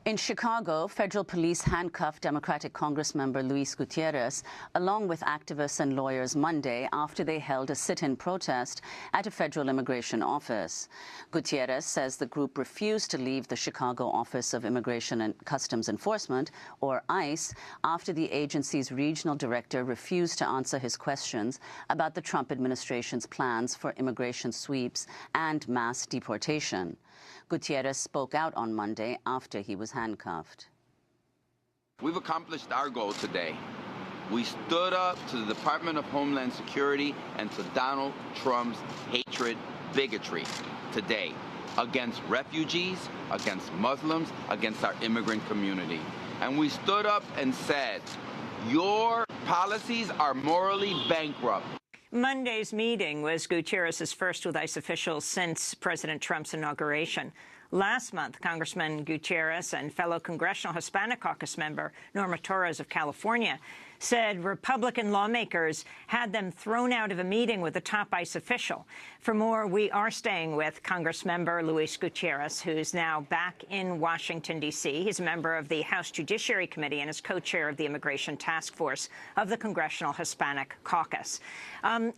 In Chicago, federal police handcuffed Democratic Congress member Luis Gutiérrez, along with activists and lawyers Monday after they held a sit-in protest at a federal immigration office. Gutiérrez says the group refused to leave the Chicago Office of Immigration and Customs Enforcement, or ICE, after the agency's regional director refused to answer his questions about the Trump administration's plans for immigration sweeps and mass deportation. Gutiérrez spoke out on Monday after he was handcuffed. We've accomplished our goal today. We stood up to the Department of Homeland Security and to Donald Trump's hatred, bigotry today against refugees, against Muslims, against our immigrant community. And we stood up and said, your policies are morally bankrupt. Monday's meeting was Gutierrez's first with ICE officials since President Trump's inauguration. Last month, Congressman Gutierrez and fellow Congressional Hispanic Caucus member Norma Torres of California said Republican lawmakers had them thrown out of a meeting with a top ICE official. For more, we are staying with Congressmember Luis Gutierrez, who's now back in Washington, D.C. He's a member of the House Judiciary Committee and is co-chair of the Immigration Task Force of the Congressional Hispanic Caucus.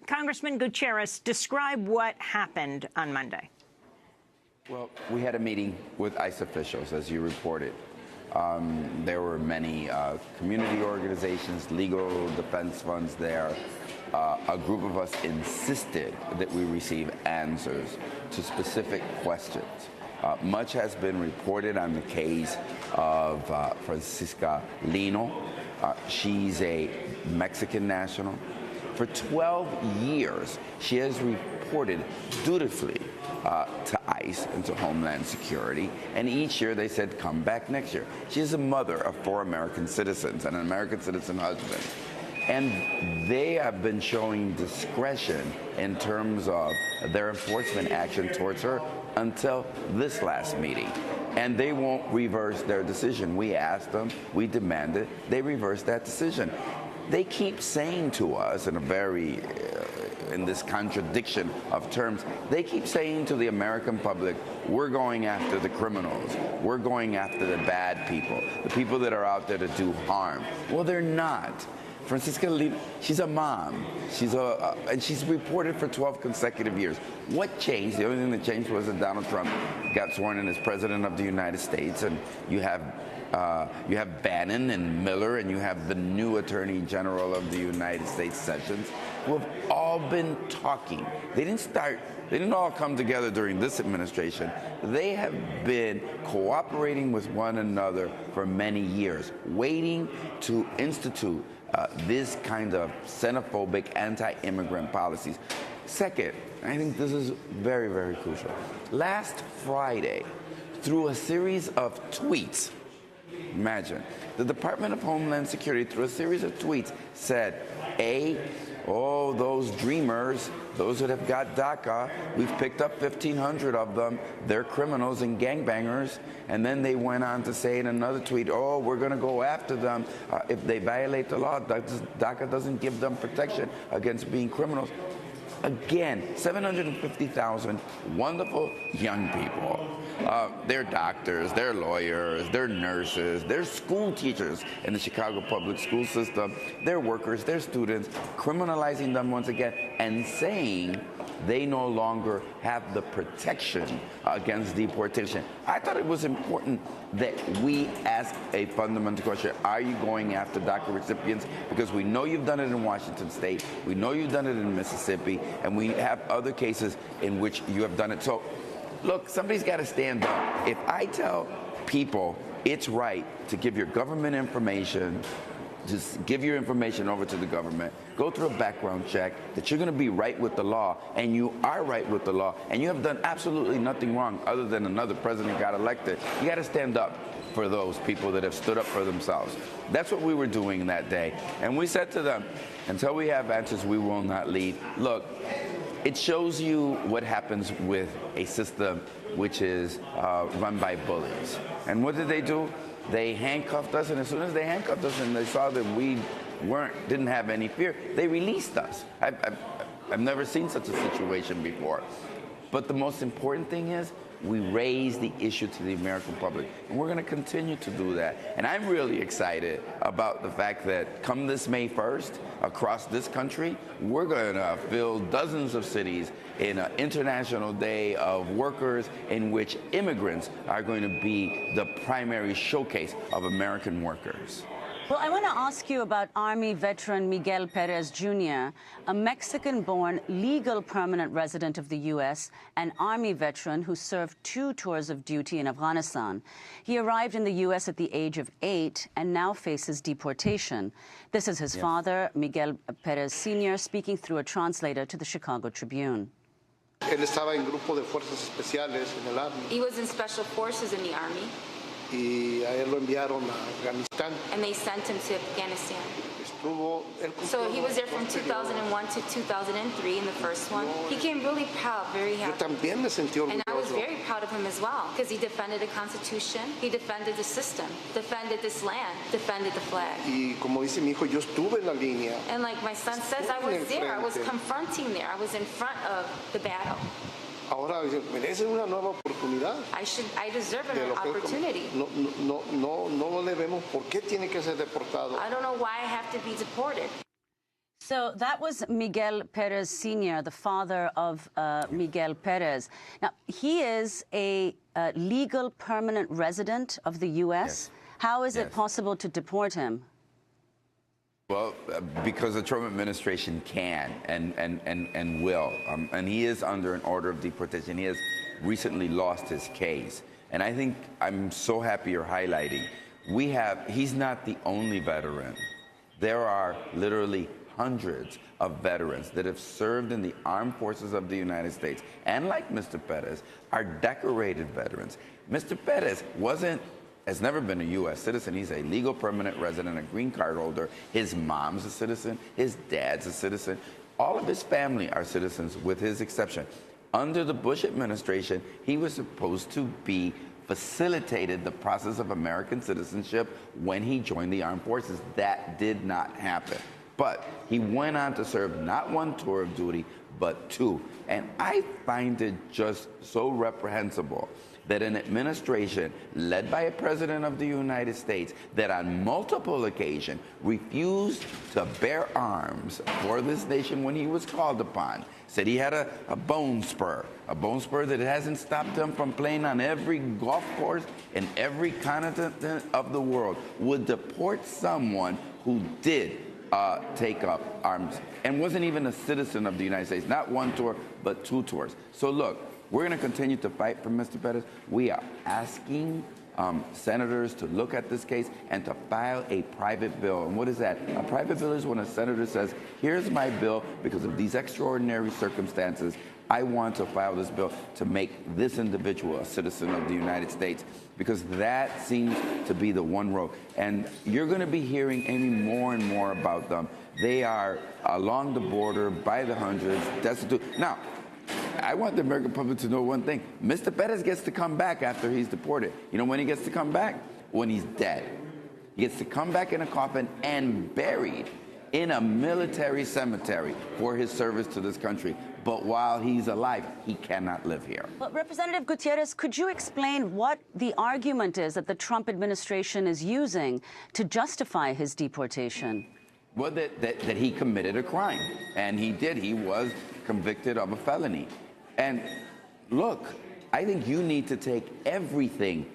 Congressman Gutierrez, describe what happened on Monday. Well, we had a meeting with ICE officials, as you reported. There were many community organizations, legal defense funds there. A group of us insisted that we receive answers to specific questions. Much has been reported on the case of Francisca Lino. She's a Mexican national. For 12 years, she has reported dutifully to ICE and to Homeland Security, and each year they said, come back next year. She is a mother of 4 American citizens and an American citizen husband. And they have been showing discretion in terms of their enforcement action towards her until this last meeting. And they won't reverse their decision. We asked them, we demanded, they reversed that decision. They keep saying to us in a very, in this contradiction of terms, they keep saying to the American public, we're going after the criminals. We're going after the bad people, the people that are out there to do harm. Well, they're not. Francisca Lino, she's a mom. And she's reported for 12 consecutive years. What changed? The only thing that changed was that Donald Trump got sworn in as president of the United States, and you have Bannon and Miller, and you have the new Attorney General of the United States, Sessions, who have all been talking. They didn't all come together during this administration. They have been cooperating with one another for many years, waiting to institute this kind of xenophobic, anti-immigrant policies. Second, I think this is very, very crucial. Last Friday, through a series of tweets, imagine, the Department of Homeland Security, through a series of tweets, said, oh, those dreamers, those that have got DACA, we've picked up 1,500 of them. They're criminals and gangbangers. And then they went on to say in another tweet, oh, we're going to go after them if they violate the law. DACA doesn't give them protection against being criminals. Again, 750,000 wonderful young people. They're doctors, they're lawyers, they're nurses, they're school teachers in the Chicago public school system. They're workers, they're students, criminalizing them once again and saying they no longer have the protection against deportation. I thought it was important that we ask a fundamental question. Are you going after DACA recipients? Because we know you've done it in Washington State, we know you've done it in Mississippi, and we have other cases in which you have done it. So, look, somebody's got to stand up. If I tell people it's right to give your government information, just give your information over to the government, go through a background check, that you're going to be right with the law, and you are right with the law, and you have done absolutely nothing wrong other than another president got elected, you got to stand up for those people that have stood up for themselves. That's what we were doing that day. And we said to them, until we have answers, we will not leave. Look, it shows you what happens with a system which is run by bullies. And what did they do? They handcuffed us, and as soon as they handcuffed us and they saw that we didn't have any fear, they released us. I've never seen such a situation before. But the most important thing is we raise the issue to the American public. And we're going to continue to do that. And I'm really excited about the fact that come this May 1st, across this country, we're going to fill dozens of cities in an International Day of Workers in which immigrants are going to be the primary showcase of American workers. Well, I want to ask you about Army veteran Miguel Perez Jr., a Mexican-born legal permanent resident of the U.S., an Army veteran who served 2 tours of duty in Afghanistan. He arrived in the U.S. at the age of 8 and now faces deportation. This is his father, Miguel Perez Sr., speaking through a translator to the Chicago Tribune. Él estaba en grupo de fuerzas especiales en el Army. He was in special forces in the Army. Y a él lo enviaron a Afganistán. And they sent him to Afghanistan. So he was there from 2001 to 2003 in the first one. He came really proud, very happy. Yo también me sentí orgulloso. And I was very proud of him as well, because he defended the Constitution, he defended the system, defended this land, defended the flag. Y como dice mi hijo, yo estuve en la línea. And like my son says, I was there, I was confronting there, I was in front of the battle. Ahora merece una nueva oportunidad. I deserve an opportunity. No le vemos por qué tiene que ser deportado. I don't know why I have to be deported. So that was Miguel Perez Sr., the father of Miguel Perez. Now, he is a legal permanent resident of the U.S. Yes. How is it possible to deport him? Well, because the Trump administration can and will. And he is under an order of deportation. He has recently lost his case. And I think I'm so happy you're highlighting. He's not the only veteran. There are literally hundreds of veterans that have served in the armed forces of the United States. And like Mr. Perez, are decorated veterans. Mr. Perez has never been a U.S. citizen. He's a legal permanent resident, a green card holder. His mom's a citizen. His dad's a citizen. All of his family are citizens, with his exception. Under the Bush administration, he was supposed to be facilitated the process of American citizenship when he joined the armed forces. That did not happen. But he went on to serve not 1 tour of duty, but 2. And I find it just so reprehensible that an administration led by a president of the United States that on multiple occasions refused to bear arms for this nation when he was called upon, said he had a bone spur that hasn't stopped him from playing on every golf course in every continent of the world, would deport someone who did take up arms and wasn't even a citizen of the United States, not 1 tour, but 2 tours. So look, we're going to continue to fight for Mr. Perez. We are asking senators to look at this case and to file a private bill. And what is that? A private bill is when a senator says, here's my bill because of these extraordinary circumstances. I want to file this bill to make this individual a citizen of the United States, because that seems to be the one road. And you're going to be hearing, Amy, more and more about them. They are along the border by the hundreds, destitute. Now, I want the American public to know one thing. Mr. Perez gets to come back after he's deported. You know when he gets to come back? When he's dead. He gets to come back in a coffin and buried in a military cemetery for his service to this country. But while he's alive, he cannot live here. Well, Representative Gutierrez, could you explain what the argument is that the Trump administration is using to justify his deportation? Well, that he committed a crime, and he did. He was convicted of a felony. And look, I think you need to take everything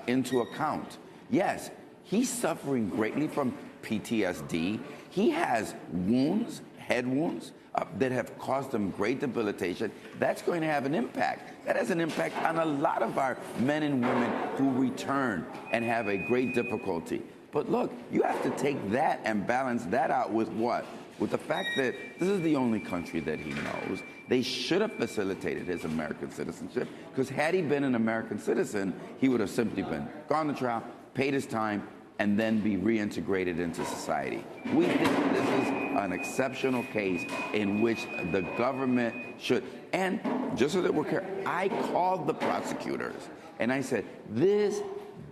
into account. Yes, he's suffering greatly from PTSD. He has wounds, head wounds, that have caused him great debilitation. That's going to have an impact. That has an impact on a lot of our men and women who return and have a great difficulty. But look, you have to take that and balance that out with what? With the fact that this is the only country that he knows. They should have facilitated his American citizenship, because had he been an American citizen, he would have simply been gone to trial, paid his time, and then be reintegrated into society. We think this is an exceptional case in which the government should, and just so that we're clear, I called the prosecutors and I said, this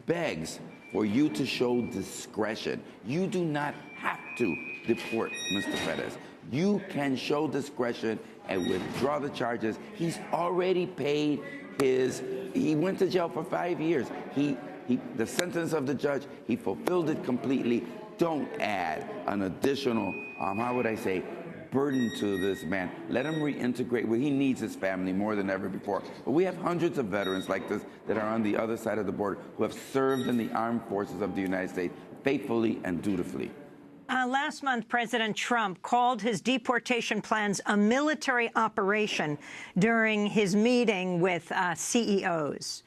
begs for you to show discretion. You do not have to deport Mr. Perez. You can show discretion and withdraw the charges. He's already paid he went to jail for 5 years. The sentence of the judge, he fulfilled it completely. Don't add an additional, how would I say, burden to this man. Let him reintegrate. Well, he needs his family more than ever before. But we have hundreds of veterans like this that are on the other side of the border who have served in the armed forces of the United States faithfully and dutifully. Last month, President Trump called his deportation plans a military operation during his meeting with CEOs.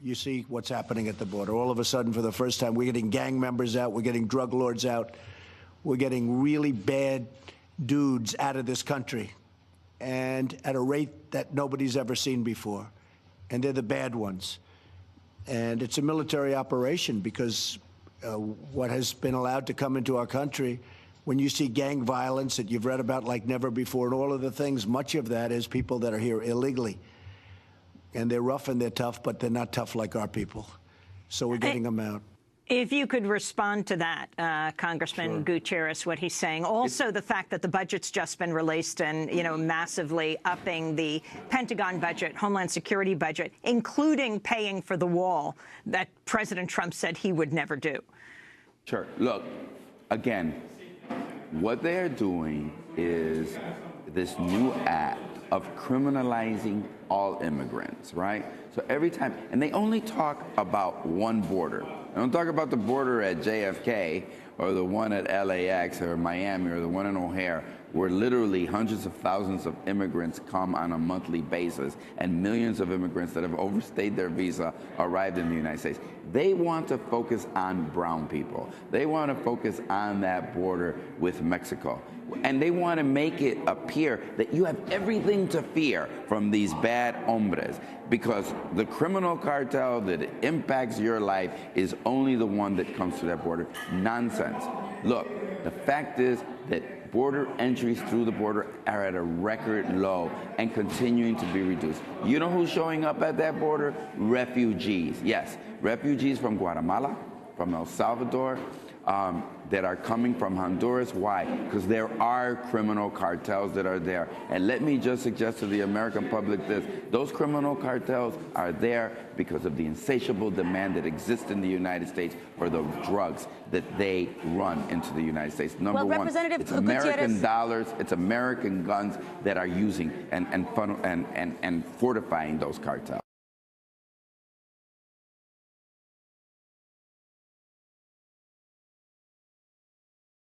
You see what's happening at the border. All of a sudden, for the first time, we're getting gang members out. We're getting drug lords out. We're getting really bad dudes out of this country, and at a rate that nobody's ever seen before. And they're the bad ones. And it's a military operation because what has been allowed to come into our country, when you see gang violence that you've read about like never before, and all of the things, much of that is people that are here illegally. And they're rough and they're tough, but they're not tough like our people. So we're getting them out. If you could respond to that, Congressman Sure. Gutierrez, what he's saying. Also, the fact that the budget's just been released and, massively upping the Pentagon budget, Homeland Security budget, including paying for the wall that President Trump said he would never do. Sure. Look, again, what they're doing is this new act of criminalizing all immigrants, right? So every time, and they only talk about one border. They don't talk about the border at JFK or the one at LAX or Miami or the one in O'Hare, where literally hundreds of thousands of immigrants come on a monthly basis and millions of immigrants that have overstayed their visa arrived in the United States. They want to focus on brown people. They want to focus on that border with Mexico. And they want to make it appear that you have everything to fear from these bad hombres, because the criminal cartel that impacts your life is only the one that comes to that border. Nonsense. Look, the fact is that border entries through the border are at a record low and continuing to be reduced. You know who's showing up at that border? Refugees. Yes, refugees from Guatemala, from El Salvador, that are coming from Honduras. Why? Because there are criminal cartels that are there. And let me just suggest to the American public this. Those criminal cartels are there because of the insatiable demand that exists in the United States for the drugs that they run into the United States. Number one, it's American dollars, it's American guns that are using and fortifying those cartels.